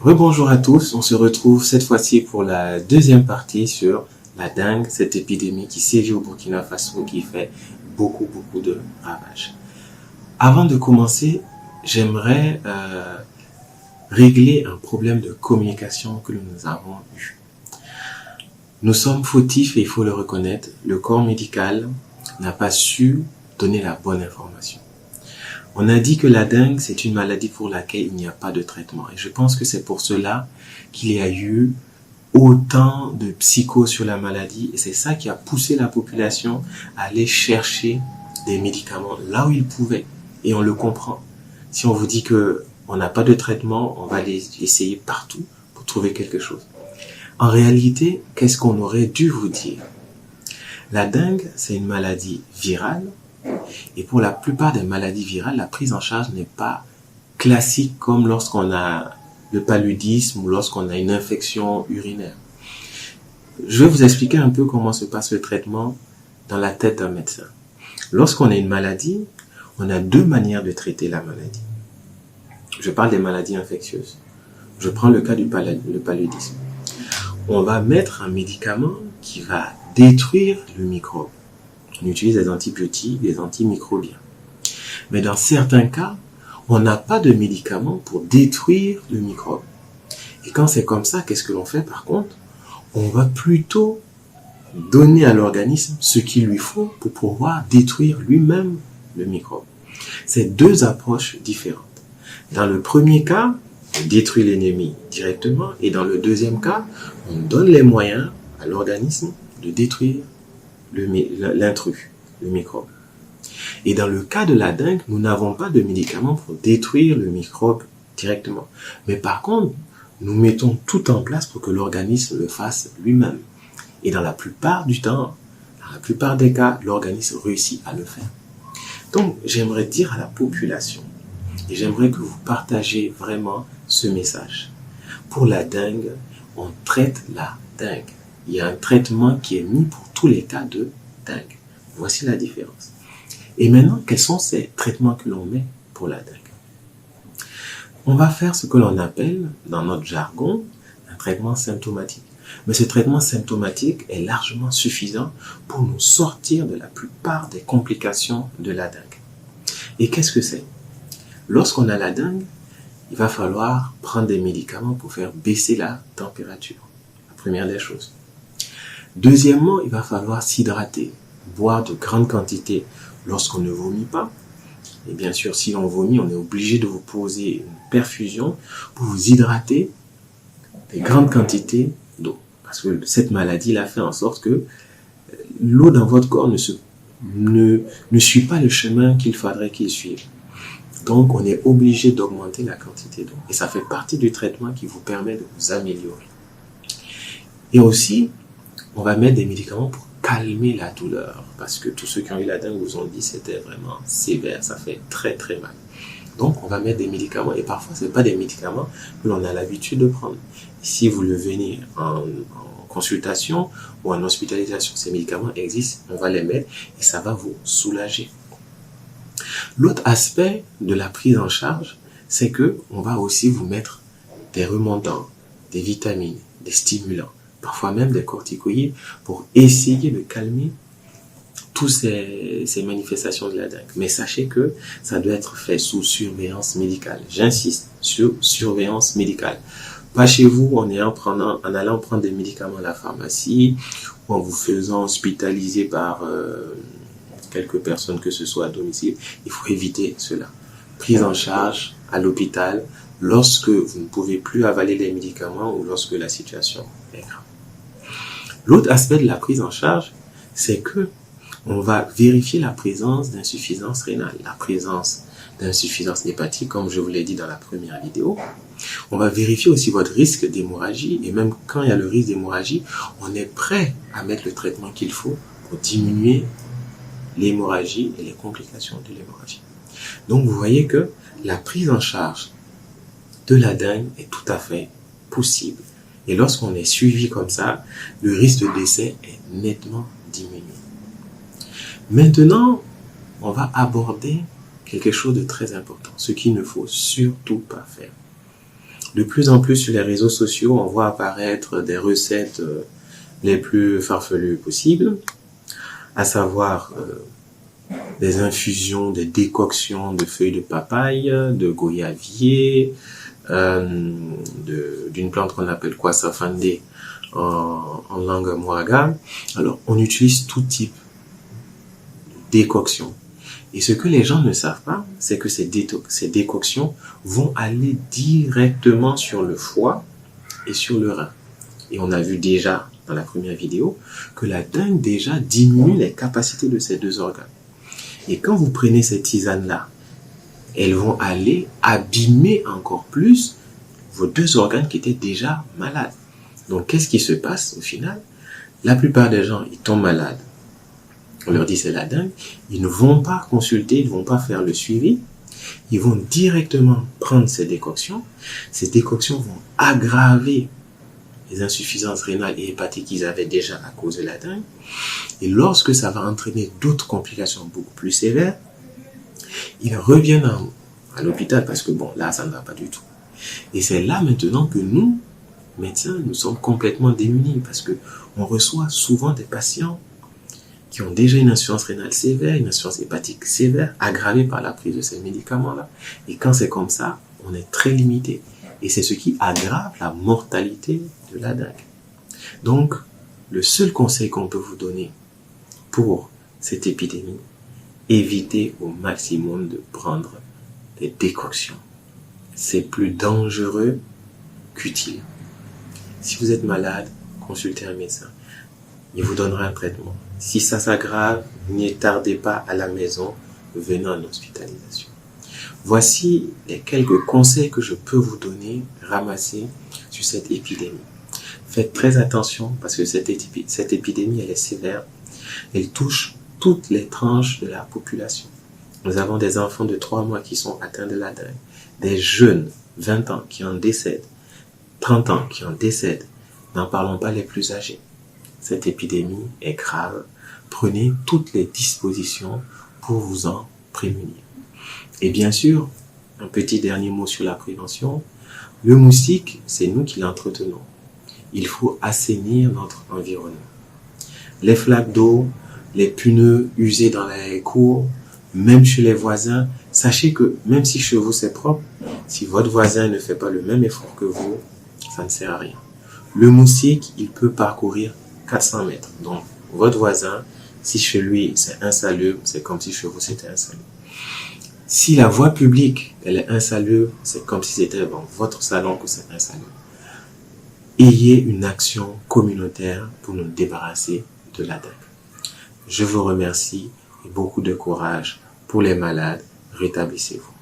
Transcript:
Rebonjour à tous, on se retrouve cette fois-ci pour la deuxième partie sur la dengue, cette épidémie qui sévit au Burkina Faso, qui fait beaucoup de ravages. Avant de commencer, j'aimerais régler un problème de communication que nous avons eu. Nous sommes fautifs et il faut le reconnaître, le corps médical n'a pas su donner la bonne information. On a dit que la dengue, c'est une maladie pour laquelle il n'y a pas de traitement. Et je pense que c'est pour cela qu'il y a eu autant de psychose sur la maladie. Et c'est ça qui a poussé la population à aller chercher des médicaments là où ils pouvaient. Et on le comprend. Si on vous dit qu'on n'a pas de traitement, on va les essayer partout pour trouver quelque chose. En réalité, qu'est-ce qu'on aurait dû vous dire? La dengue, c'est une maladie virale. Et pour la plupart des maladies virales, la prise en charge n'est pas classique comme lorsqu'on a le paludisme ou lorsqu'on a une infection urinaire. Je vais vous expliquer un peu comment se passe le traitement dans la tête d'un médecin. Lorsqu'on a une maladie, on a deux manières de traiter la maladie. Je parle des maladies infectieuses. Je prends le cas du paludisme. On va mettre un médicament qui va détruire le microbe. On utilise des antibiotiques, des antimicrobiens. Mais dans certains cas, on n'a pas de médicament pour détruire le microbe. Et quand c'est comme ça, qu'est-ce que l'on fait par contre? On va plutôt donner à l'organisme ce qu'il lui faut pour pouvoir détruire lui-même le microbe. C'est deux approches différentes. Dans le premier cas, on détruit l'ennemi directement et dans le deuxième cas, on donne les moyens à l'organisme de détruire l'intrus, le microbe. Et dans le cas de la dengue, nous n'avons pas de médicaments pour détruire le microbe directement. Mais par contre, nous mettons tout en place pour que l'organisme le fasse lui-même. Et dans la plupart du temps, dans la plupart des cas, l'organisme réussit à le faire. Donc, j'aimerais dire à la population, et j'aimerais que vous partagez vraiment ce message. Pour la dengue, on traite la dengue. Il y a un traitement qui est mis pour tous les cas de dengue. Voici la différence. Et maintenant, quels sont ces traitements que l'on met pour la dengue? On va faire ce que l'on appelle, dans notre jargon, un traitement symptomatique. Mais ce traitement symptomatique est largement suffisant pour nous sortir de la plupart des complications de la dengue. Et qu'est-ce que c'est? Lorsqu'on a la dengue, il va falloir prendre des médicaments pour faire baisser la température. La première des choses. Deuxièmement, il va falloir s'hydrater, boire de grandes quantités lorsqu'on ne vomit pas. Et bien sûr, si on vomit, on est obligé de vous poser une perfusion pour vous hydrater des grandes quantités d'eau. Parce que cette maladie a fait en sorte que l'eau dans votre corps ne suit pas le chemin qu'il faudrait qu'il suive. Donc, on est obligé d'augmenter la quantité d'eau. Et ça fait partie du traitement qui vous permet de vous améliorer. Et aussi, on va mettre des médicaments pour calmer la douleur. Parce que tous ceux qui ont eu la dengue vous ont dit que c'était vraiment sévère. Ça fait très mal. Donc, on va mettre des médicaments. Et parfois, ce n'est pas des médicaments que l'on a l'habitude de prendre. Si vous le venez en consultation ou en hospitalisation, ces médicaments existent. On va les mettre et ça va vous soulager. L'autre aspect de la prise en charge, c'est que on va aussi vous mettre des remontants, des vitamines, des stimulants, parfois même des corticoïdes pour essayer de calmer toutes ces manifestations de la dengue. Mais sachez que ça doit être fait sous surveillance médicale. J'insiste, sur surveillance médicale. Pas chez vous en allant prendre des médicaments à la pharmacie ou en vous faisant hospitaliser par quelques personnes que ce soit à domicile. Il faut éviter cela. Prise en charge à l'hôpital lorsque vous ne pouvez plus avaler les médicaments ou lorsque la situation est grave. L'autre aspect de la prise en charge, c'est que on va vérifier la présence d'insuffisance rénale, la présence d'insuffisance hépatique, comme je vous l'ai dit dans la première vidéo. On va vérifier aussi votre risque d'hémorragie et même quand il y a le risque d'hémorragie, on est prêt à mettre le traitement qu'il faut pour diminuer l'hémorragie et les complications de l'hémorragie. Donc vous voyez que la prise en charge de la dengue est tout à fait possible. Et lorsqu'on est suivi comme ça, le risque de décès est nettement diminué. Maintenant, on va aborder quelque chose de très important, ce qu'il ne faut surtout pas faire. De plus en plus sur les réseaux sociaux, on voit apparaître des recettes les plus farfelues possibles, à savoir des infusions, des décoctions de feuilles de papaye, de goyavier, d'une plante qu'on appelle Kwassa Fandé en langue mouaga. Alors, on utilise tout type de décoction. Et ce que les gens ne savent pas, c'est que ces décoctions vont aller directement sur le foie et sur le rein. Et on a vu déjà dans la première vidéo que la dinde déjà diminue les capacités de ces deux organes. Et quand vous prenez ces tisanes-là, elles vont aller abîmer encore plus vos deux organes qui étaient déjà malades. Donc, qu'est-ce qui se passe au final? La plupart des gens, ils tombent malades. On leur dit c'est la dengue. Ils ne vont pas consulter, ils ne vont pas faire le suivi. Ils vont directement prendre ces décoctions. Ces décoctions vont aggraver les insuffisances rénales et hépatiques qu'ils avaient déjà à cause de la dengue. Et lorsque ça va entraîner d'autres complications beaucoup plus sévères, ils reviennent à l'hôpital parce que bon, là, ça ne va pas du tout. Et c'est là maintenant que nous, médecins, nous sommes complètement démunis parce que on reçoit souvent des patients qui ont déjà une insuffisance rénale sévère, une insuffisance hépatique sévère, aggravée par la prise de ces médicaments-là. Et quand c'est comme ça, on est très limité. Et c'est ce qui aggrave la mortalité de la dengue. Donc, le seul conseil qu'on peut vous donner pour cette épidémie, évitez au maximum de prendre des décoctions. C'est plus dangereux qu'utile. Si vous êtes malade, consultez un médecin. Il vous donnera un traitement. Si ça s'aggrave, n'y tardez pas à la maison, venez en hospitalisation. Voici les quelques conseils que je peux vous donner, ramassés sur cette épidémie. Faites très attention parce que cette épidémie, elle est sévère. Elle touche toutes les tranches de la population. Nous avons des enfants de 3 mois qui sont atteints de la dengue, des jeunes, 20 ans, qui en décèdent, 30 ans qui en décèdent. N'en parlons pas les plus âgés. Cette épidémie est grave. Prenez toutes les dispositions pour vous en prémunir. Et bien sûr, un petit dernier mot sur la prévention. Le moustique, c'est nous qui l'entretenons. Il faut assainir notre environnement. Les flaques d'eau, les pneus usés dans les cours, même chez les voisins, sachez que même si chez vous c'est propre, si votre voisin ne fait pas le même effort que vous, ça ne sert à rien. Le moustique, il peut parcourir 400 mètres. Donc, votre voisin, si chez lui c'est insalubre, c'est comme si chez vous c'était insalubre. Si la voie publique, elle est insalubre, c'est comme si c'était dans votre salon que c'est insalubre. Ayez une action communautaire pour nous débarrasser de la dengue. Je vous remercie et beaucoup de courage pour les malades. Rétablissez-vous.